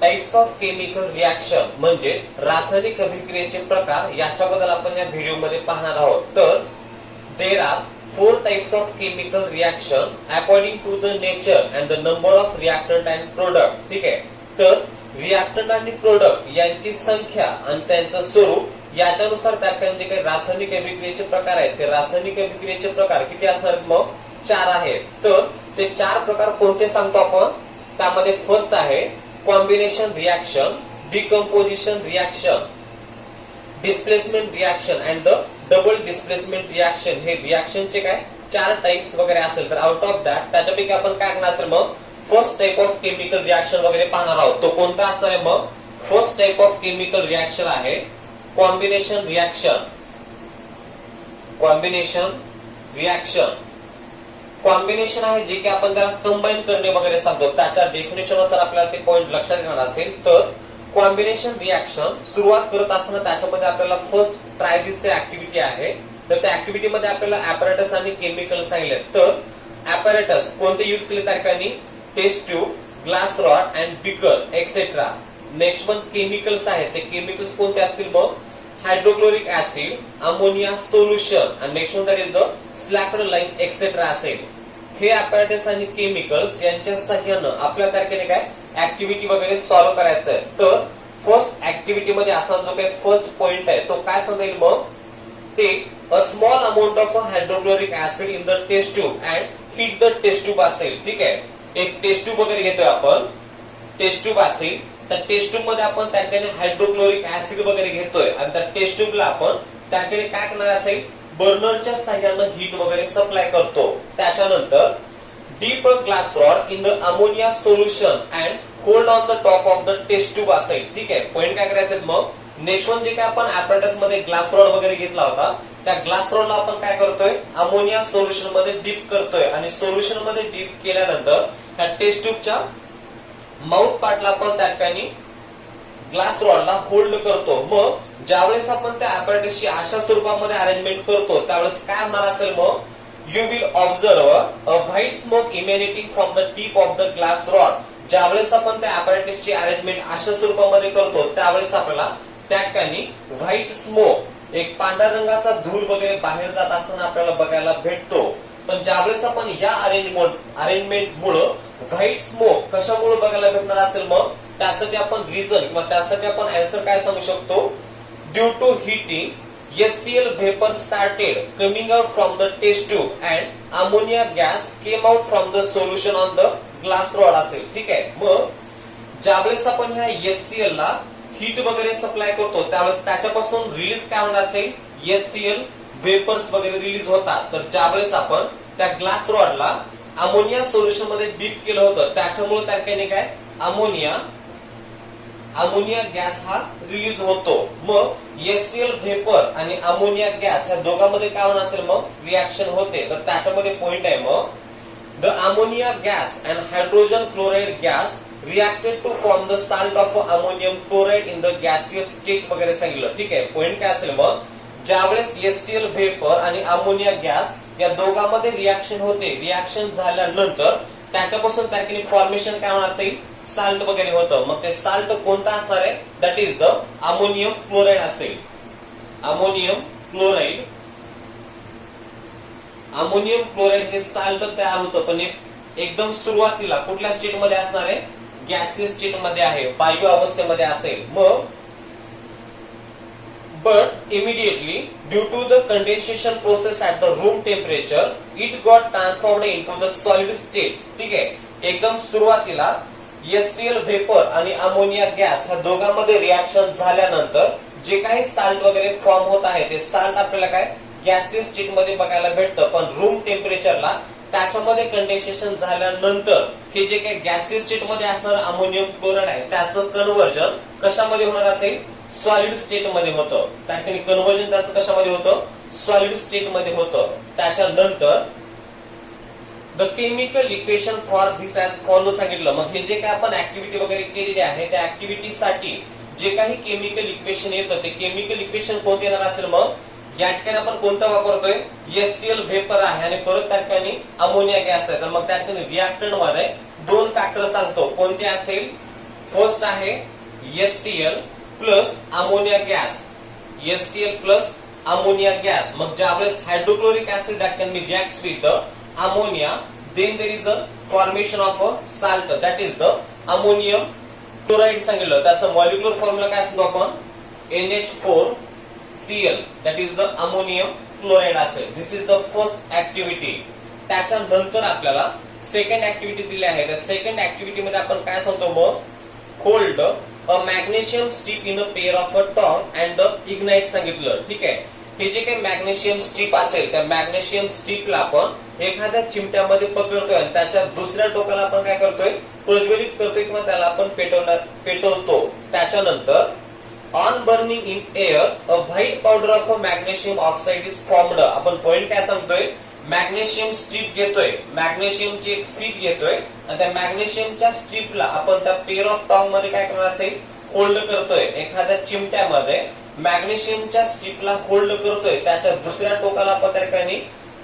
Types of chemical reaction म्हणजे रासायनिक अभिक्रियेचे प्रकार याच्याबद्दल आपण या व्हिडिओ मध्ये पाहणार आहोत. तर there are 4 types of chemical reaction according to the nature and the number of reactant and product. ठीक आहे. तर रिएक्टंट आणि प्रोडक्ट यांची संख्या आणि त्यांचं स्वरूप याच्यानुसार त्यापैकी जे काही रासायनिक अभिक्रियेचे प्रकार आहेत ते रासायनिक अभिक्रियेचे प्रकार किती असणार आहेत? मग 4 आहेत. तर ते 4 प्रकार कोणते सांगतो आपण? त्यामध्ये फर्स्ट आहे combination reaction, decomposition reaction, displacement reaction and the double displacement reaction. हे रिएक्शनचे काय 4 टाइप्स वगैरे असेल. तर आउट ऑफ दॅट त्याच्यापैकी आपण काय करणार असेल? मग first type of chemical reaction वगैरे पाहणार आहोत. तो कोणता असणार आहे? मग first type of chemical reaction आहे combination reaction. Combination reaction combination आहे जे की आपण त्याला कंबाईन करणे वगैरे सांगतो. त्याच्या डेफिनेशन नुसार आपल्याला ते पॉइंट लक्षात येणार असेल. तर कॉम्बिनेशन रिएक्शन सुरुवात करत असताना त्याच्यामध्ये आपल्याला फर्स्ट ट्राय दिस ऍक्टिव्हिटी आहे. तर त्या ऍक्टिव्हिटी मध्ये आपल्याला ऍपॅरेटस आणि केमिकल सांगितले. तर ऍपॅरेटस कोणते युज केले त्या ठिकाणी? Test tube, glass rod and beaker etcetera. Next one chemicals आहेत. ते केमिकल्स कोणते असतील? मग हायड्रोक्लोरिक ऍसिड, अमोनिया सोल्युशन आणि next one that is the slaked lime etcetera असेल. हे ऍपॅरेटस आणि केमिकल्स यांच्या सहाय्यानं आपल्या तारखेने काय ऍक्टिव्हिटी वगैरे सॉल्व्ह करायचं आहे. तर फर्स्ट ऍक्टिव्हिटी मध्ये असणारा जो काही फर्स्ट पॉइंट आहे तो काय सांगेल? मग take a small amount of hydrochloric acid in the test tube and heat the test tube असेल. ठीक आहे. एक टेस्ट ट्यूब वगैरे घेतोय आपण, टेस्ट ट्यूब असेल. त्या टेस्ट ट्यूब मध्ये आपण त्या ठिकाणी हायड्रोक्लोरिक ऍसिड वगैरे घेतोय आणि त्या टेस्ट ट्यूबला आपण त्या ठिकाणी काय करणार असेल? बर्नरच्या साह्यानं हीट वगैरे सप्लाय करतो. त्याच्यानंतर dip a glass rod in the ammonia solution and hold on the top of the test tube असेल. ठीक आहे. पॉइंट काय करायचे? मग नेक्स्ट वन जे काय आपण ऍपॅरेटस मध्ये ग्लास रॉड वगैरे घेतला होता त्या ग्लास रॉडला आपण काय करतोय? अमोनिया सोल्युशन मध्ये डीप करतोय आणि सोल्युशन मध्ये डीप केल्यानंतर त्या टेस्ट ट्यूबच्या माउथ पार्टला आपण त्या ठिकाणी ग्लास रॉडला होल्ड करतो. मग ज्यावेळेस आपण त्या ऍपॅरेटसची अशा स्वरूपामध्ये अरेंजमेंट करतो त्यावेळेस काय होणार असेल? मग you will observe a white smoke emanating from the tip of the glass rod. ज्यावेळेस आपण त्या ऍपॅरेटसची अरेंजमेंट अशा स्वरूपामध्ये करतो त्यावेळेस आपल्याला त्या ठिकाणी व्हाईट स्मोक एक पांढऱ्या रंगाचा धूर वगैरे बाहेर जात असताना आपल्याला बघायला भेटतो. पण ज्यावेळेस आपण या अरेंजमेंट मुळे व्हाईट स्मोक कशामुळे बघायला भेटणार असेल? मग त्यासाठी आपण रिझन किंवा त्यासाठी आपण आन्सर काय सांगू शकतो? Due to heating HCl vapor started coming out from the test tube and ammonia gas came out from the solution on the glass rod असेल. ठीक आहे. मग ज्यावेळेस आपण ह्या HCl ला हीट वगैरे सप्लाय करतो त्यावेळेस त्याच्यापासून रिलीज काय होणार असेल? HCl वेपर्स वगैरे रिलीज होतात. तर ज्यावेळेस आपण त्या ग्लास रॉडला अमोनिया सोल्युशन मध्ये डीप केलं होतं त्याच्यामुळे त्या ठिकाणी काय अमोनिया गॅस हा रिलीज होतो. मग HCl व्हेपर आणि अमोनिया गॅस या दोघांमध्ये काय होणार असेल? मग रिएक्शन होते. तर त्याच्यामध्ये पॉइंट आहे मग the ammonia gas and hydrogen chloride gas reacted to form the salt of ammonium chloride in the gaseous state वगैरे सांगितलं. ठीक आहे. पॉइंट काय असेल? मग ज्यावेळेस HCl व्हेपर आणि अमोनिया गॅस या दोघांमध्ये रिएक्शन होते, रिएक्शन झाल्यानंतर त्याच्यापासून त्या ठिकाणी फॉर्मेशन काय होणार असेल? साल्ट वगैरे होतं. मग ते साल्ट कोणता असणार आहे? That is the ammonium chloride असेल. अमोनियम क्लोराइड हे साल्ट तयार होतं पण एकदम सुरुवातीला कुठल्या स्टेट मध्ये असणार आहे? गॅसियस स्टेट मध्ये आहे, वायू अवस्थेमध्ये असेल. मग but immediately due to the condensation process at the room temperature it got transformed into the solid state. ठीक आहे. एकदम सुरुवातीला HCl व्हेपर आणि अमोनिया गॅस ह्या दोघांमध्ये रिएक्शन झाल्यानंतर जे काही साल्ट वगैरे फॉर्म होत आहे ते साल्ट आपल्याला काय गॅसियस स्टेट मध्ये बघायला भेटतं. पण रूम टेम्परेचरला त्याच्यामध्ये कंडेन्सेशन झाल्यानंतर हे जे काही गॅसियस स्टेट मध्ये असणारं अमोनियम क्लोराइड आहे त्याचं कन्व्हर्जन कशामध्ये होणार असेल? सॉलिड स्टेट मध्ये होतं. त्या ठिकाणी कन्व्हर्जन त्याचं कशामध्ये होतं? सॉलिड स्टेट मध्ये होतं. त्याच्यानंतर the chemical equation for this as follow सांगितलं. मग हे जे काही आपण ऍक्टिव्हिटी वगैरे केलेली आहे त्या ऍक्टिव्हिटीसाठी जे काही केमिकल इक्वेशन येतं ते केमिकल इक्वेशन कोणते येणार असेल? मग या ठिकाणी आपण कोणतं वापरतोय? HCl व्हेपर आहे आणि परत त्या ठिकाणी अमोनिया गॅस आहे. तर मग त्या ठिकाणी रिएक्टंट मध्ये 2 फॅक्टर सांगतो. कोणते असेल? फर्स्ट आहे HCl plus ammonia gas, HCl plus ammonia gas. मग ज्यावेळेस hydrochloric acid that can be reacts with the ammonia, then there is a formation of a salt that is the ammonium chloride सांगितलं. त्याचा molecular formula काय असतो आपण NH4Cl that is the ammonium chloride असेल. This is the first activity. त्याच्यानंतर आपल्याला second activity दिली आहे. त्या सेकंड ऍक्टिव्हिटी मध्ये आपण काय सांगतो मग hold a magnesium strip in a pair of a tong and ignite सांगितलं. ठीक आहे. हे जे काही मॅग्नेशियम स्ट्रिप असेल त्या मॅग्नेशियम स्ट्रिपला आपण एखाद्या चिमट्यामध्ये पकडतोय आणि त्याच्या दुसऱ्या टोकाला आपण काय करतोय प्रज्वलित करतोय किंवा त्याला आपण पेटवतो. त्याच्यानंतर on burning in air a white powder of a magnesium oxide is formed. आपण पॉइंट काय सांगतोय मॅग्नेशियम स्ट्रिप घेतोय, मॅग्नेशियमची एक फीत घेतोय आणि त्या मॅग्नेशियमच्या स्ट्रिपला आपण त्या पेअर ऑफ टॉंग मध्ये काय करणार असेल होल्ड करतोय. एखाद्या चिमट्यामध्ये मॅग्नेशियमच्या स्ट्रिपला होल्ड करतोय, त्याच्या दुसऱ्या टोकाला आपण त्या ठिकाणी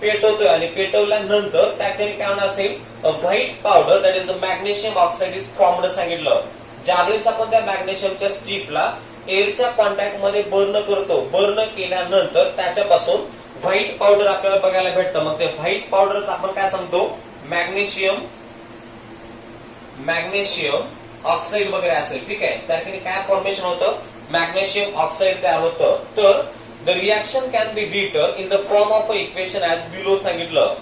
पेटवतोय आणि पेटवल्यानंतर त्या ठिकाणी काय होणार असेल white powder that is the magnesium oxide is formed सांगितलं. ज्यावेळेस आपण त्या मॅग्नेशियमच्या स्ट्रिपला एअरच्या कॉन्टॅक्ट मध्ये बर्न करतो, बर्न केल्यानंतर त्याच्यापासून व्हाईट पावडर आपल्याला बघायला भेटतं. मग ते व्हाईट पावडर आपण काय सांगतो मॅग्नेशियम ऑक्साइड वगैरे असेल. ठीक आहे. त्या ठिकाणी काय फॉर्मेशन होतं मॅग्नेशियम ऑक्साइड तयार होतं. तर the reaction can be written in the form of a equation as below सांगितलं.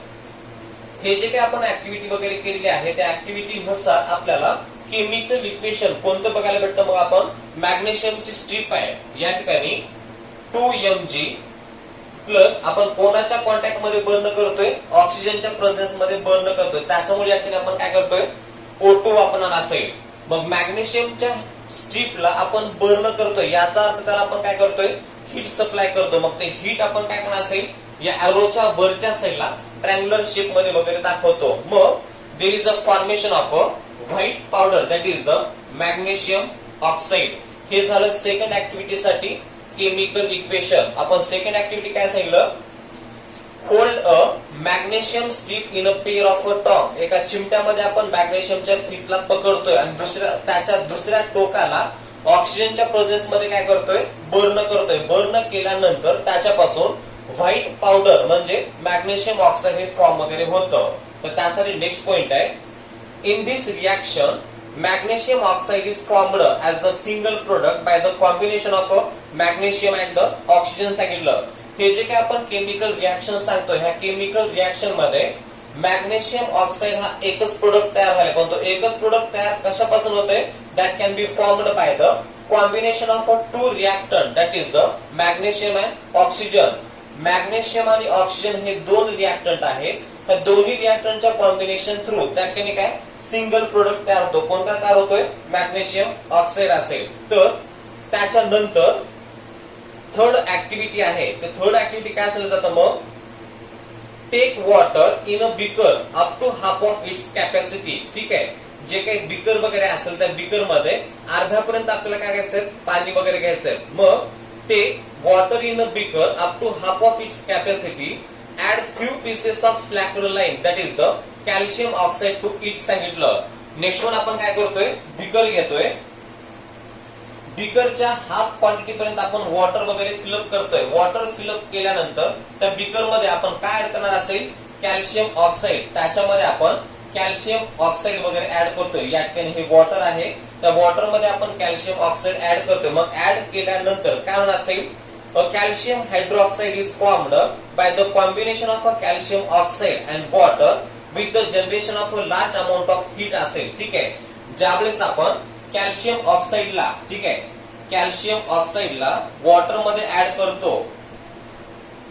हे जे काही आपण ऍक्टिव्हिटी वगैरे केलेली आहे त्या ऍक्टिव्हिटी नुसार आपल्याला केमिकल इक्वेशन कोणतं बघायला भेटतं. मग आपण मॅग्नेशियमची स्ट्रिप आहे या ठिकाणी 2Mg प्लस आपण कोणाच्या कॉन्टॅक्ट मध्ये बर्न करतोय ऑक्सिजनच्या प्रेझेन्स मध्ये बर्न करतोय, त्याच्यामुळे या ठिकाणी आपण काय करतोय O2 वापरणार असेल. मग मॅग्नेशियमच्या स्ट्रिपला आपण बर्न करतोय याचा अर्थ त्याला आपण काय करतोय हीट सप्लाय करतो. मग ते हीट आपण काय करणार असेल या एरोच्या वरच्या साईडला ट्रँग्युलर शेप मध्ये वगैरे दाखवतो. मग there is a formation of a white powder that is the magnesium oxide. हे झालं सेकंड ऍक्टिव्हिटी साठी केमिकल इक्वेशन. आपण सेकंड ऍक्टिव्हिटी काय सांगितलं hold a magnesium strip in a pair of a tong. एका चिमट्यामध्ये आपण मॅग्नेशियमच्या फीतला पकडतोय आणि त्याच्या दुसऱ्या टोकाला ऑक्सिजनच्या प्रेझेन्स मध्ये काय करतोय बर्न करतोय. बर्न केल्यानंतर त्याच्यापासून व्हाईट पावडर म्हणजे मॅग्नेशियम ऑक्साइड हे फॉर्म वगैरे होतं. तर त्यासाठी नेक्स्ट पॉइंट आहे in this reaction magnesium oxide is formed as the single product by the combination of magnesium and the oxygen सांगितलं. हे जे काही आपण केमिकल रिएक्शन सांगतोय ह्या केमिकल रिएक्शन मध्ये मॅग्नेशियम ऑक्साइड हा एकच प्रोडक्ट तयार व्हायला, पण तो एकच प्रोडक्ट तयार कशापासून होतोय that can be formed by the combination of two reactant that is the magnesium and oxygen. Magnesium आणि ऑक्सिजन हे दोन रिएक्टंट आहेत. त्या दोन्ही रिएक्टंटच्या कॉम्बिनेशन थ्रू त्या ठिकाणी काय सिंगल प्रोडक्ट तयार होतो. कोणता तयार होतोय मॅग्नेशियम ऑक्साइड असेल. तर त्याच्यानंतर थर्ड ऍक्टिव्हिटी आहे. ते थर्ड ऍक्टिव्हिटी काय असेल जातं मग take water in a beaker up to half of its capacity. ठीक आहे. जे काही बिकर वगैरे असेल त्या बिकर मध्ये अर्ध्यापर्यंत आपल्याला काय घ्यायचंय पाणी वगैरे घ्यायचंय. मग take water in a beaker up to half of its capacity add few pieces of slaked lime that is the calcium oxide to it सांगितलं. नेक्स्ट वन आपण काय करतोय बिकर घेतोय. बिकरच्या हाफ क्वांटिटी पर्यंत आपण वॉटर वगैरे फिलअप करतोय. वॉटर फिलअप केल्यानंतर त्या बिकर मध्ये आपण काय ऍड करणार असेल कॅल्शियम ऑक्साइड. त्याच्यामध्ये आपण कॅल्शियम ऑक्साइड वगैरे ऍड करतोय. या ठिकाणी हे वॉटर आहे त्या वॉटर मध्ये आपण कॅल्शियम ऑक्साइड ऍड करतोय. मग ऍड केल्यानंतर काय होणार असेल a calcium hydroxide is formed by the combination of a calcium oxide and water with the generation of a large amount of heat असेल. ठीक आहे. ज्यावेळेस आपण कॅल्शियम ऑक्साइडला ठीक आहे कॅल्शियम ऑक्साइडला वॉटर मध्ये ऍड करतो.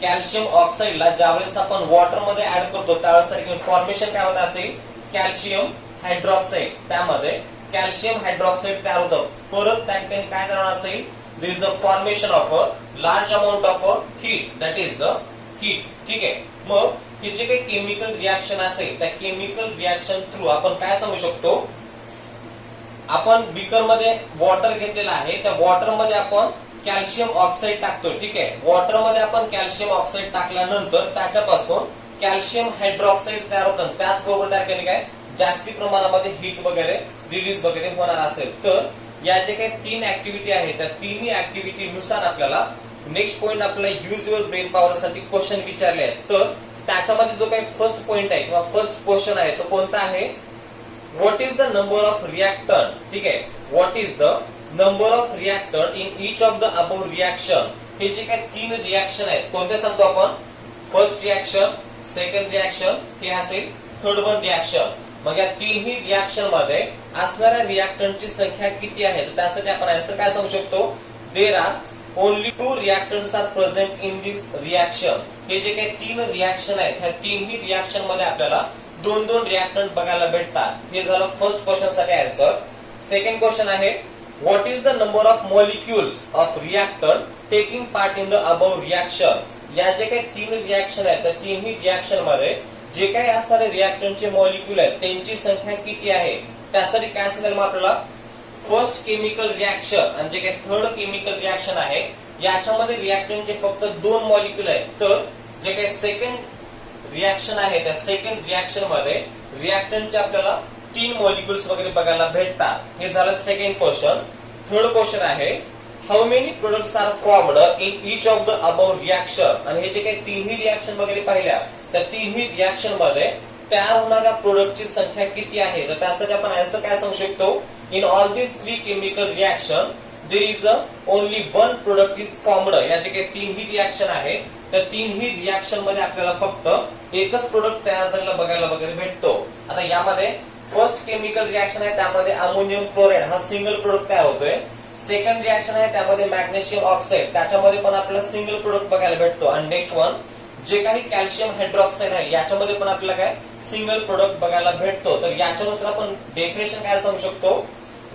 कॅल्शियम ऑक्साइडला ज्यावेळेस आपण वॉटर मध्ये ऍड करतो त्यावेळेस फॉर्मेशन काय होत असेल कॅल्शियम हायड्रॉक्साइड. त्यामध्ये कॅल्शियम हायड्रॉक्साइड तयार होतं. परत त्या ठिकाणी काय करणार असेल there is a formation of a large amount of a heat that is the heat. ठीक आहे. मग हे जे काही केमिकल रिएक्शन असेल त्या केमिकल रिएक्शन थ्रू आपण काय सांगू शकतो आपण बिकर मध्ये वॉटर घेतलेला आहे त्या वॉटर मध्ये आपण कॅल्शियम ऑक्साइड टाकतो. ठीक आहे. वॉटर मध्ये आपण कॅल्शियम ऑक्साइड टाकल्यानंतर त्याच्यापासून कॅल्शियम हायड्रॉक्साइड तयार होतं. त्याचबरोबर त्या ठिकाणी काय जास्ती प्रमाणामध्ये हीट वगैरे रिलीज वगैरे होणार असेल. तर या जे काही 3 ऍक्टिव्हिटी आहेत त्या तिन्ही ऍक्टिव्हिटी नुसार आपल्याला नेक्स्ट पॉइंट आपल्याला यूज युअर ब्रेन पॉवर साठी क्वेश्चन विचारले आहेत. तर त्याच्यामध्ये जो काही फर्स्ट पॉइंट आहे किंवा फर्स्ट क्वेश्चन आहे तो कोणता आहे, what is the number of reactant. ठीक आहे, what is the number of reactant in each of the above reaction. हे जे काही 3 रिएक्शन आहेत कोणते सांगतो आपण, फर्स्ट रिएक्शन, सेकंड रिएक्शन, हे असेल थर्ड वन रिएक्शन. मग या तिन्ही रिएक्शन मध्ये असणाऱ्या रिएक्टंटची संख्या किती आहे, तर त्यासाठी आपण आन्सर काय सांगू शकतो, there are only 2 reactants are present in this reaction. हे जे काही 3 रिएक्शन आहेत ह्या तिन्ही रिएक्शन मध्ये आपल्याला 2-2 रिएक्टंट बघायला भेटतात. हे झालं फर्स्ट क्वेश्चन साठी आन्सर. सेकंड क्वेश्चन आहे, what is the number of molecules of reactant taking part in the above reaction. या जे काही 3 रिएक्शन आहेत त्या तिन्ही रिएक्शन मध्ये जे काही असणारे रिएक्टंटचे मॉलिक्युल आहेत त्यांची संख्या किती आहे. त्यासाठी काय सांगेल मग आपल्याला, फर्स्ट केमिकल रिएक्शन आणि जे काही थर्ड केमिकल रिएक्शन आहे याच्यामध्ये रिएक्टंटचे फक्त 2 मॉलिक्युल आहेत. तर जे काही सेकंड रिएक्शन आहे त्या सेकंड रिएक्शन मध्ये रिएक्टंटचे आपल्याला 3 मॉलिक्युल्स वगैरे बघायला भेटतात. हे झालं सेकंड क्वेश्चन. थर्ड क्वेश्चन आहे, how many products are formed in each of the above reaction. आणि हे जे काही तिन्ही रिएक्शन वगैरे पाहिल्या त्या तिन्ही रिएक्शन मध्ये तयार होणाऱ्या प्रोडक्टची संख्या किती आहे. तर त्यासाठी आपण आन्सर काय सांगू शकतो, in all this 3 chemical reaction there is only 1 product is formed. या जे काही तिन्ही रिएक्शन आहे त्या तिन्ही रिएक्शन मध्ये आपल्याला फक्त एकच प्रोडक्ट तयार झालेला बघायला वगैरे भेटतो. आता यामध्ये फर्स्ट केमिकल रिएक्शन आहे त्यामध्ये अमोनियम क्लोराईड हा सिंगल प्रोडक्ट तयार होतोय. सेकंड रिएक्शन आहे त्यामध्ये मॅग्नेशियम ऑक्साईड त्याच्यामध्ये पण आपल्याला सिंगल प्रोडक्ट बघायला भेटतो. आणि नेक्स्ट वन जे काही कॅल्शियम हायड्रॉक्साईड आहे याच्यामध्ये पण आपल्याला काय सिंगल प्रोडक्ट बघायला भेटतो. तर याच्यानुसार आपण डेफिनेशन काय सांगू शकतो,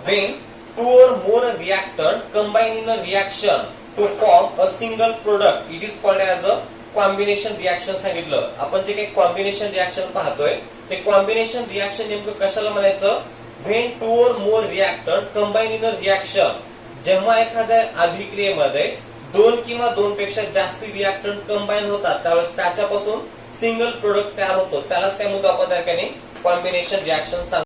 when 2 or more reactant combine in a reaction to form a single product it is called as a combination reaction. सांगितलं आपण जे काही कॉम्बिनेशन रिएक्शन पाहतोय ते कॉम्बिनेशन रिएक्शन नेमकं कशाला म्हणायचं, when 2 or more reactant combine in a reaction. जेव्हा एखाद्या अभिक्रियेमध्ये 2 किंवा 2 पेक्षा जास्त रिएक्टंट कंबाईन होतात त्यावेळेस त्याच्यापासून सिंगल प्रोडक्ट तयार होतो. त्यालाच काय म्हणतो आपण त्या ठिकाणी कॉम्बिनेशन रिएक्शन सांगतो.